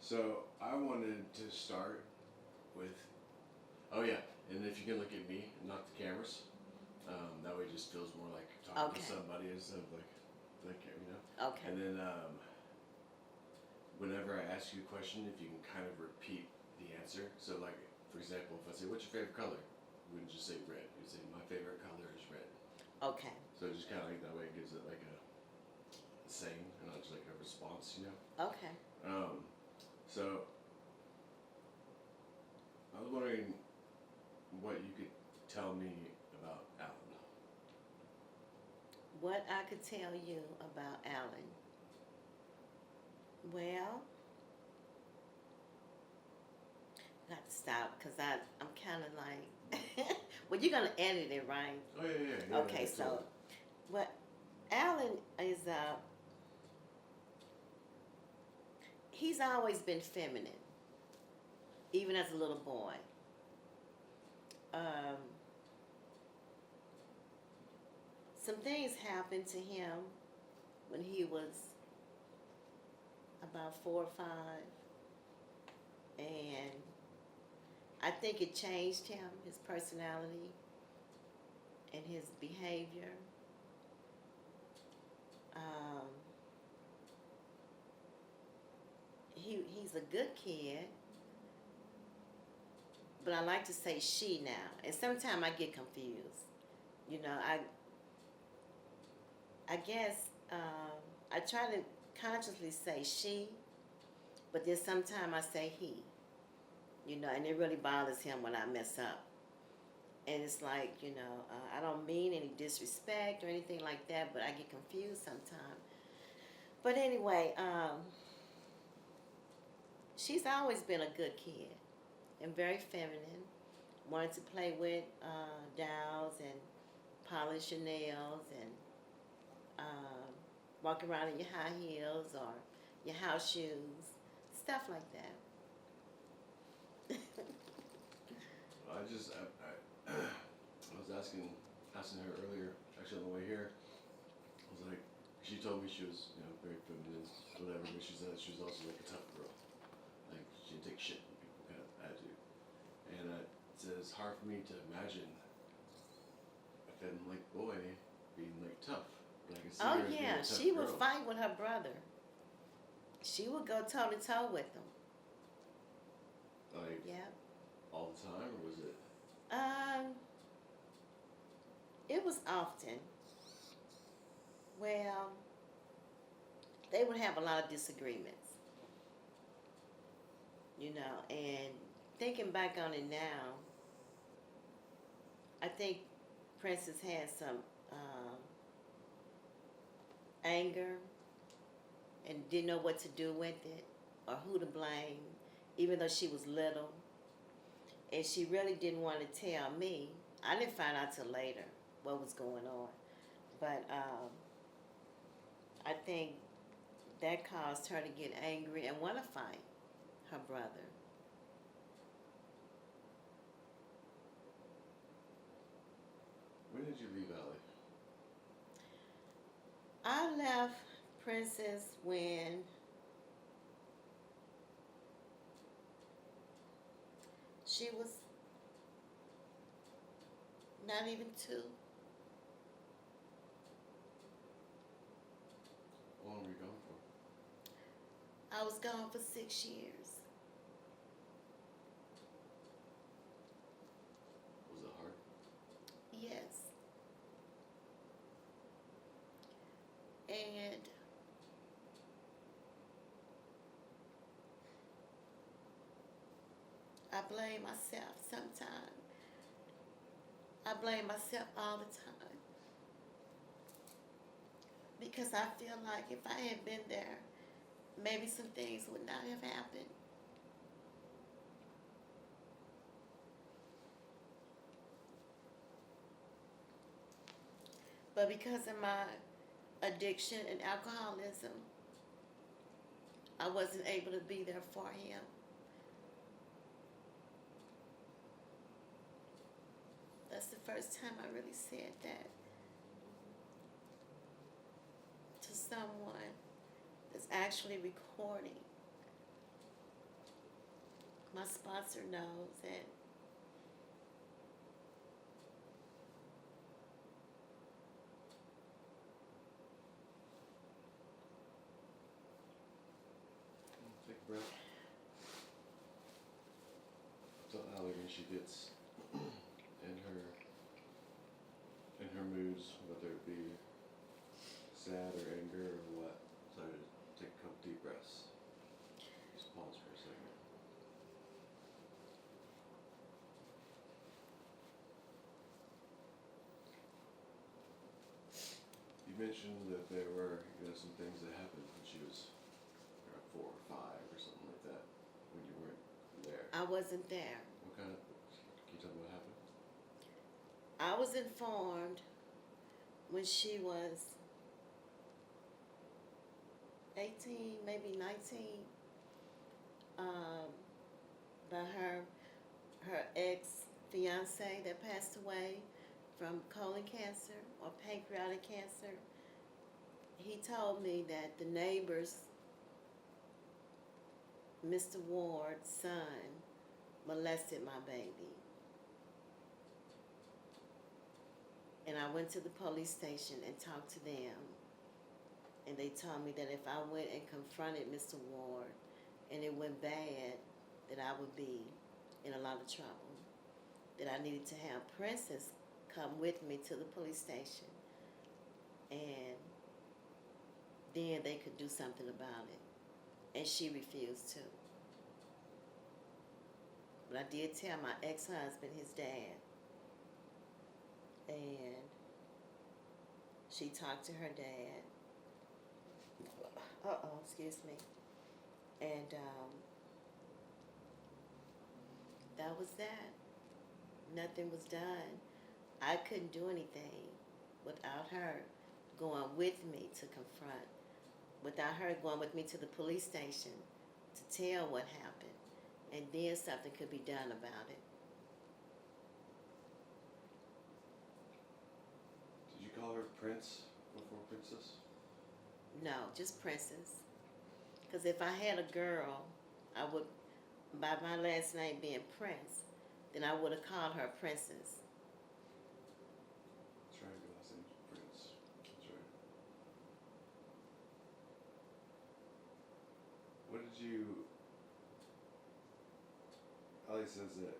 So I wanted to start with, oh yeah, and if you can look at me and not the cameras, that way it just feels more like talking to Okay. somebody instead of like Okay. And then whenever I ask you a question, if you can kind of repeat the answer. So like, for example, if I say, "What's your favorite color?" You wouldn't just say red. You'd say, "My favorite color is red." Okay. So just kind of like that way, it gives it like a saying and not just like a response. Okay. Um, so I was wondering what you could tell me about Alan. What I could tell you about Alan. Well, I got to stop because I'm kind of like, well, you're gonna edit it, right? Oh yeah. Okay. So, what Alan is he's always been feminine, even as a little boy. Um, some things happened to him when he was about 4 or 5, and I think it changed him, his personality and his behavior. Um, he's a good kid, but I like to say she now, and sometimes I get confused. You know, I guess I try to consciously say she, but then sometimes I say he. You know, and it really bothers him when I mess up. And it's like, I don't mean any disrespect or anything like that, but I get confused sometimes. But anyway, she's always been a good kid and very feminine. Wanted to play with dolls and polish your nails and walk around in your high heels or your house shoes, stuff like that. I was asking her earlier, actually on the way here. I was like, she told me she was very feminine, whatever, but she said she was also like a tough girl. Like she didn't take shit from people, kind of attitude. And it's hard for me to imagine a feminine like boy being like tough. But I can see Oh her as being yeah, a tough she would girl. fight with her brother. She would go toe to toe with him. Like Yeah. all the time, or was it? Um, it was often. Well, they would have a lot of disagreements, and thinking back on it now, I think Princess had some anger and didn't know what to do with it or who to blame, even though she was little. And she really didn't want to tell me. I didn't find out till later what was going on. But I think that caused her to get angry and want to fight her brother. When did you leave Allie? I left Princess when she was not even 2. How long were you gone for? I was gone for 6 years. Was it hard? Yes. And I blame myself sometimes. I blame myself all the time. Because I feel like if I had been there, maybe some things would not have happened. But because of my addiction and alcoholism, I wasn't able to be there for him. That's the first time I really said that to someone that's actually recording. my sponsor knows, and Take a breath. Tell Allie when she gets in her moods, whether it be sad or anger or what. So to take a couple deep breaths. Just pause for a second. You mentioned that there were, some things that happened when she was 4 or 5 or something like that, when you weren't there. I wasn't there. What kind of? Can you tell me what happened? I was informed when she was 18, maybe 19, by her ex-fiance that passed away from colon cancer or pancreatic cancer. He told me that the neighbor's Mr. Ward's son molested my baby. And I went to the police station and talked to them. And they told me that if I went and confronted Mr. Ward and it went bad, that I would be in a lot of trouble. That I needed to have Princess come with me to the police station. And then they could do something about it. And she refused to. But I did tell my ex-husband, his dad. And she talked to her dad. Excuse me. And that was that. Nothing was done. I couldn't do anything without her going with me to confront, without her going with me to the police station to tell what happened, and then something could be done about it. Did you call her Prince before Princess? No, just Princess. Because if I had a girl, I would, by my last name being Prince, then I would have called her Princess. That's right, your last name's Prince. That's right. What did you... Allie says that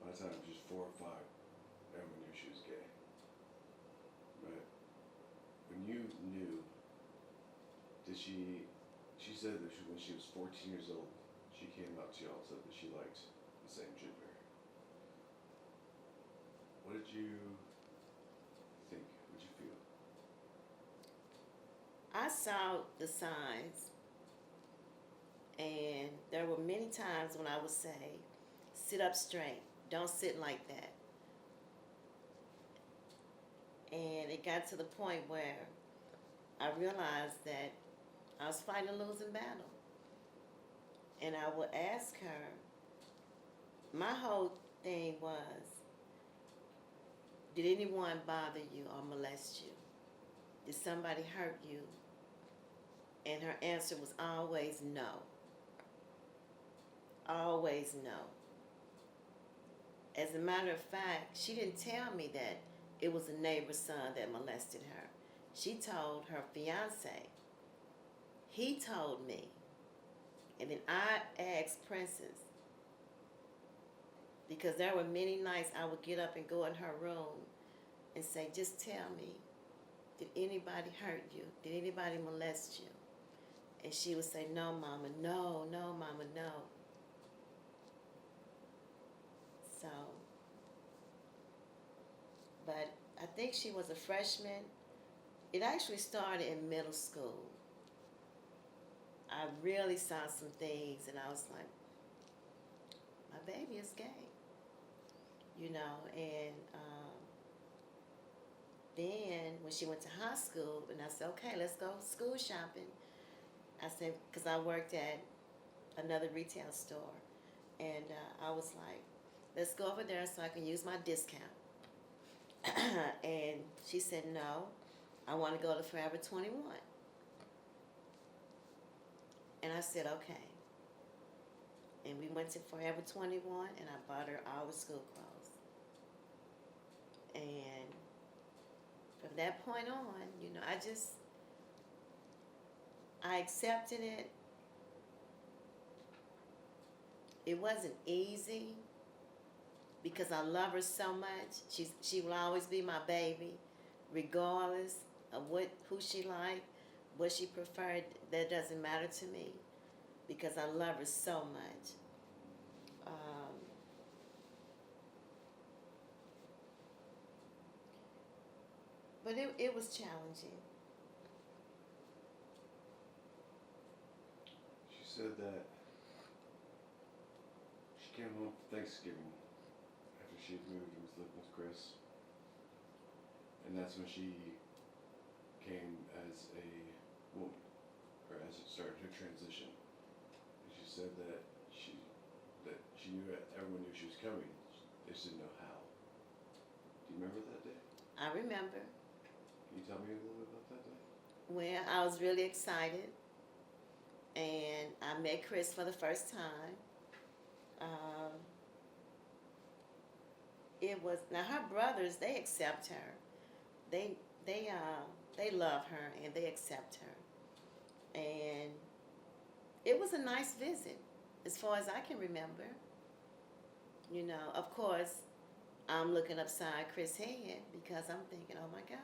by the time she was 4 or 5, everyone knew she was gay. Right? When you knew, did she said that when she was 14 years old, she came out to y'all and said that she liked the same gender. What did you think? What did you feel? I saw the signs, and there were many times when I would say, sit up straight, don't sit like that. And it got to the point where I realized that I was fighting a losing battle. And I would ask her, my whole thing was, did anyone bother you or molest you? Did somebody hurt you? And her answer was always no. Always no. As a matter of fact, she didn't tell me that it was a neighbor's son that molested her. She told her fiance. He told me. And then I asked Princess, because there were many nights I would get up and go in her room and say, just tell me, did anybody hurt you? Did anybody molest you? And she would say, no, Mama, no, Mama, no. So, but I think she was a freshman. It actually started in middle school. I really saw some things, and I was like, my baby is gay, and then when she went to high school, and I said, okay, let's go school shopping. I said, because I worked at another retail store, and I was like, let's go over there so I can use my discount. And she said, no, I want to go to Forever 21. And I said, okay. And we went to Forever 21, and I bought her all the school clothes. And from that point on, you know, I accepted it. It wasn't easy because I love her so much. She will always be my baby, regardless of who she liked, what she preferred. That doesn't matter to me because I love her so much. But it was challenging. She said that she came home for Thanksgiving after she had moved and was living with Chris. And that's when she came as a woman, or as it started her transition. And she said that she knew that everyone knew she was coming. They just didn't know how. Do you remember that day? I remember. Can you tell me a little bit about that day? Well, I was really excited, and I met Chris for the first time. It was now her brothers. They accept her. They love her and they accept her, and it was a nice visit, as far as I can remember. You know, of course, I'm looking upside Chris' head because I'm thinking, oh my God.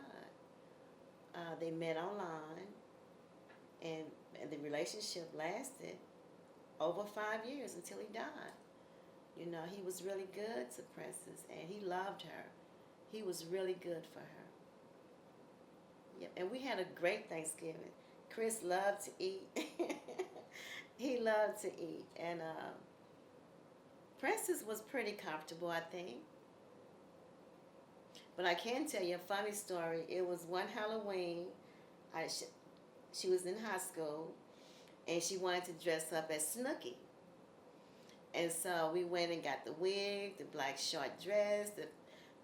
They met online, and the relationship lasted over 5 years until he died. You know, he was really good to Princess, and he loved her. He was really good for her. Yeah, and we had a great Thanksgiving. Chris loved to eat. He loved to eat, and Princess was pretty comfortable, I think. But I can tell you a funny story. It was one Halloween. She was in high school, and she wanted to dress up as Snooki. And so we went and got the wig, the black short dress,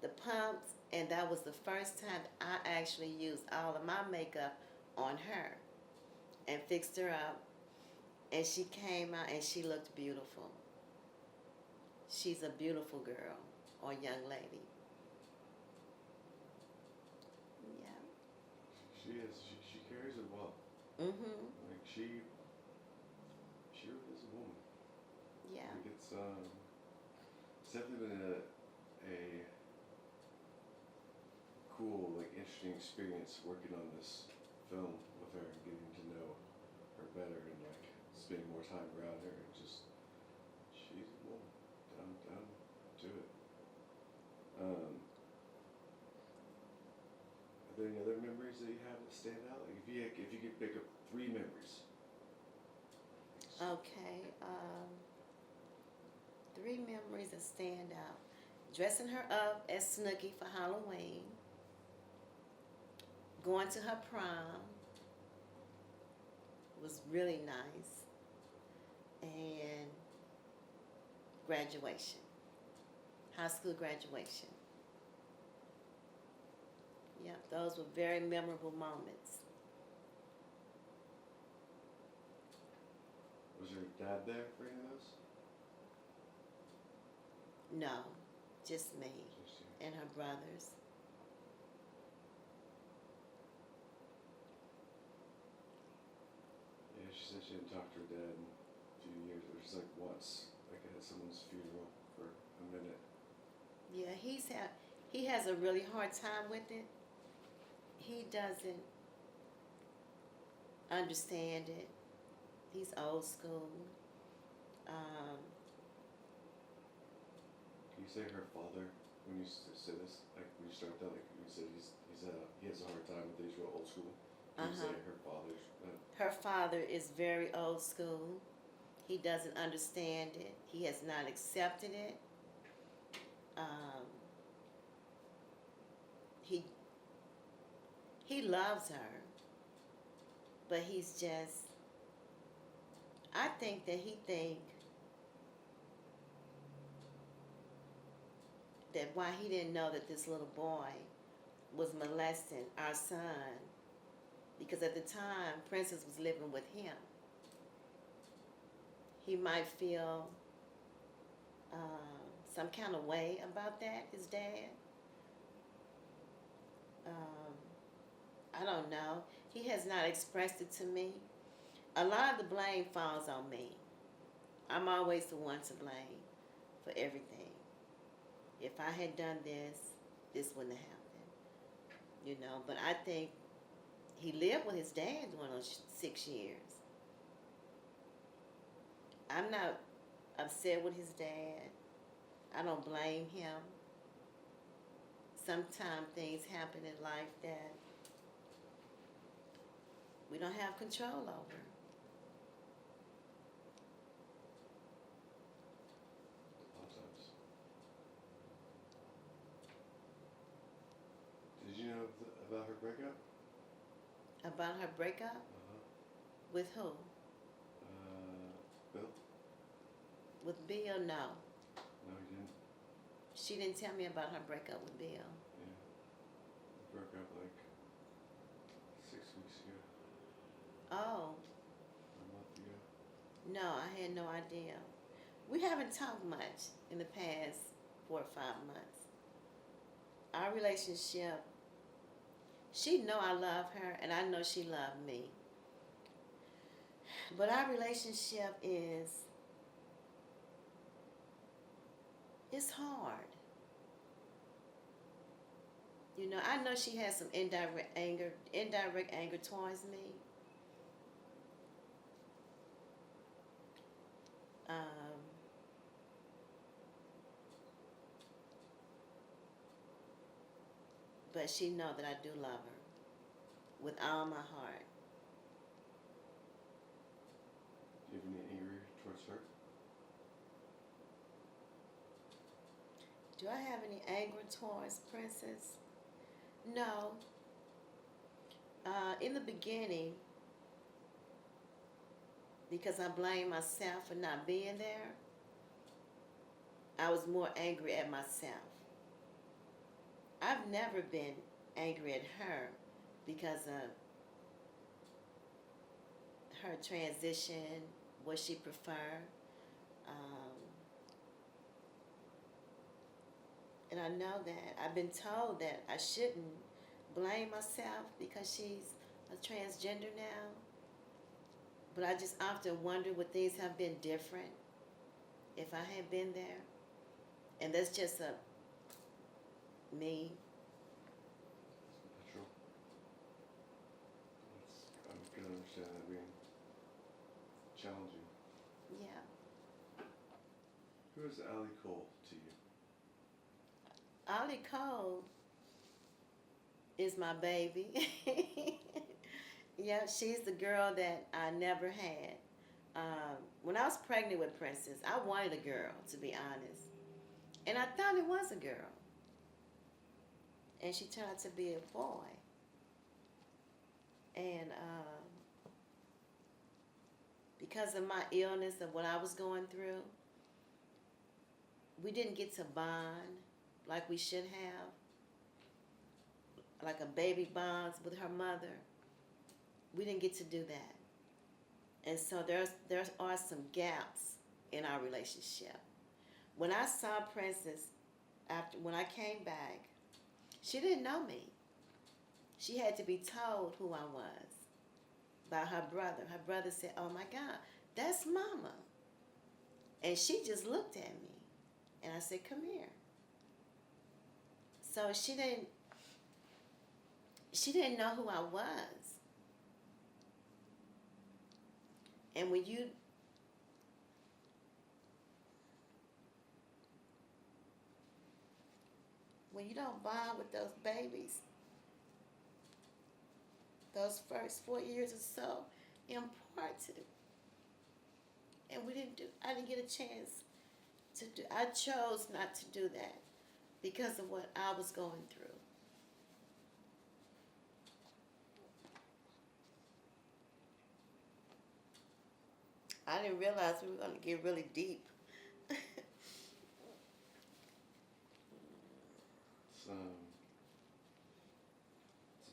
the pumps, and that was the first time I actually used all of my makeup on her and fixed her up. And she came out and she looked beautiful. She's a beautiful girl or young lady. Yeah. She is. She carries it well. Mm-hmm. Like she really is a woman. Yeah. Like it's definitely been a cool, like interesting experience working on this film with her and getting to know her better and like spending more time around her and just she's a woman. Down to it. Are there any other memories that you have that stand out? Like if you could pick up 3 memories. Okay. 3 memories that stand out. Dressing her up as Snooki for Halloween. Going to her prom was really nice. And graduation. High school graduation. Yeah, those were very memorable moments. Was your dad there for any of those? No, just me Just you. and her brothers. Yeah, she said she hadn't talked to her dad in a few years. It was just like once, like at someone's funeral for a minute. Yeah, he has a really hard time with it. He doesn't understand it. He's old school. Can you say her father when you say this? Like when you start that, like you said, he has a hard time with these real old school. Can you say her father's? Her father is very old school. He doesn't understand it. He has not accepted it. He loves her, but he's just. I think that he thinks that why he didn't know that this little boy was molesting our son, because at the time Princess was living with him. He might feel some kind of way about that, his dad. I don't know. He has not expressed it to me. A lot of the blame falls on me. I'm always the one to blame for everything. If I had done this, this wouldn't have happened. You know, but I think he lived with his dad during those 6 years. I'm not upset with his dad. I don't blame him. Sometimes things happen in life that we don't have control over. Sometimes. Did you know about her breakup? About her breakup? With who? Bill? With Bill? No. No, he didn't. She didn't tell me about her breakup with Bill. Yeah. They broke up like 6 weeks ago. Oh. A month ago. No, I had no idea. We haven't talked much in the past 4 or 5 months. Our relationship, she know I love her and I know she loved me. But our relationship it's hard. You know, I know she has some indirect anger towards me. But she know that I do love her with all my heart. Do you have any anger towards her? Do I have any anger towards Princess? No. In the beginning, because I blame myself for not being there, I was more angry at myself. I've never been angry at her because of her transition, what she preferred. And I know that I've been told that I shouldn't blame myself because she's a transgender now. But I just often wonder would things have been different if I had been there. And that's just me. True. I can understand that being challenging. Yeah. Who is Allie Cole to you? Allie Cole is my baby. Yeah, she's the girl that I never had. When I was pregnant with Princess, I wanted a girl, to be honest. And I thought it was a girl. And she turned out to be a boy. And because of my illness and what I was going through, we didn't get to bond like we should have. Like a baby bonds with her mother. We didn't get to do that. And so there are some gaps in our relationship. When I saw Princess, when I came back, she didn't know me. She had to be told who I was by her brother. Her brother said, "Oh my God, that's Mama." And she just looked at me. And I said, "Come here." So she didn't know who I was. And when you don't bond with those babies, those first 4 years or so, important. And I didn't get a chance to do, I chose not to do that because of what I was going through. I didn't realize we were going to get really deep. It's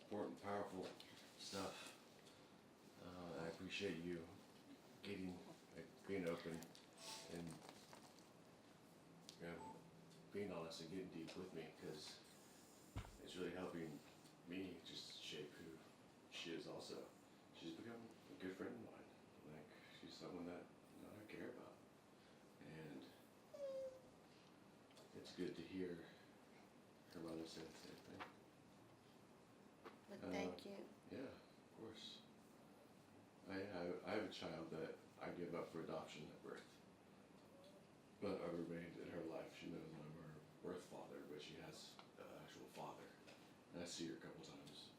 important, powerful stuff. I appreciate you being open and being honest and getting deep with me, because it's really helping me just shape who she is also. She's become a good friend of mine. Like, she's someone that I care about. And it's good to hear her mother say the same thing. But thank you. Yeah, of course. I have a child that I gave up for adoption at birth. But I remained in her life. She knows I'm her birth father, but she has an actual father. And I see her a couple times,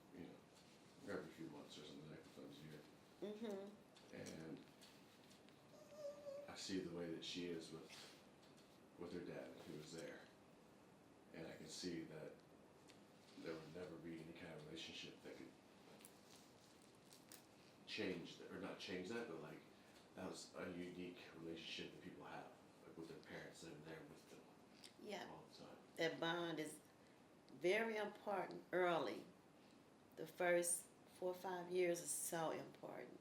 every few months or something, like a couple times a year. Mhm. And I see the way that she is with her dad, who was there. And I can see that there would never be any kind of relationship that could change that, or not change that, but like, that was a unique relationship that people have, like with their parents that are there with them Yeah. all the time. That bond is very important early. The first 4 or 5 years is so important.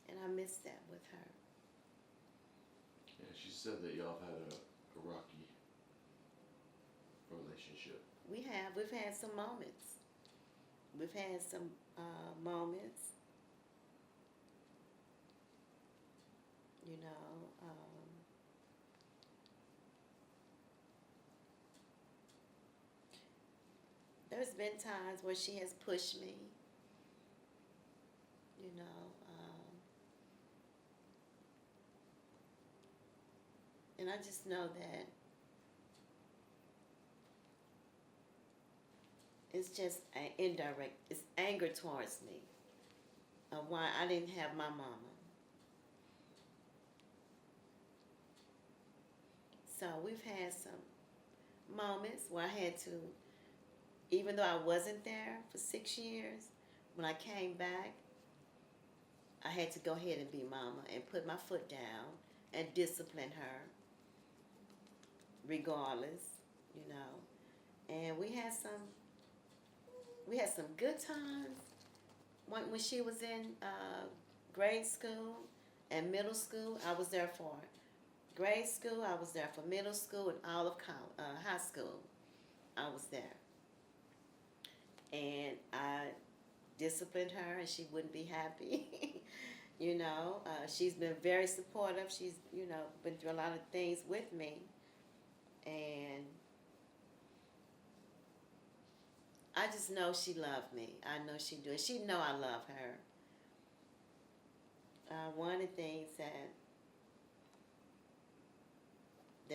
And I miss that with her. Yeah, she said that y'all have had a rocky relationship. We've had some moments. We've had some moments. You know, there's been times where she has pushed me. You know, and I just know that it's just indirect. It's anger towards me of why I didn't have my mama. So we've had some moments where I had to, even though I wasn't there for 6 years, when I came back, I had to go ahead and be mama and put my foot down and discipline her regardless, And we had some good times when she was in grade school and middle school. I was there for grade school, I was there for middle school, and all of high school. I was there. And I disciplined her, and she wouldn't be happy. She's been very supportive. She's, been through a lot of things with me. And I just know she loved me. I know she do. She know I love her. One of the things that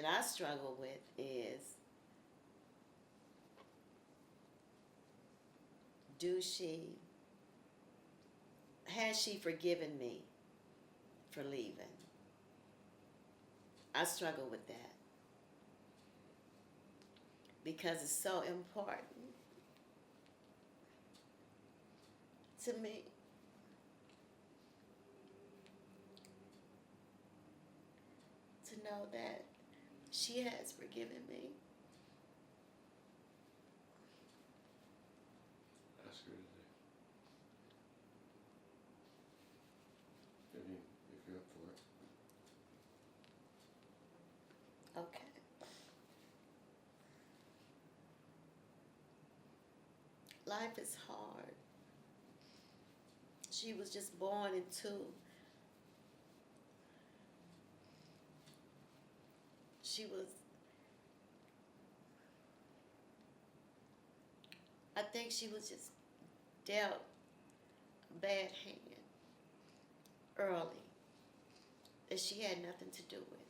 I struggle with is, has she forgiven me for leaving? I struggle with that because it's so important to me. To know that she has forgiven me. Ask her today. I mean, if you're up for it. Okay. Life is hard. She was just born into I think she was just dealt a bad hand early that she had nothing to do with.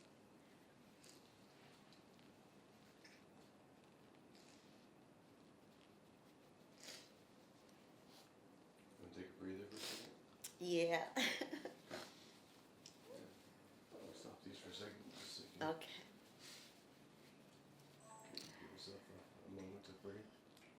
Want to take a breather for a second? Yeah. I'll stop these for a second, just so you can Okay.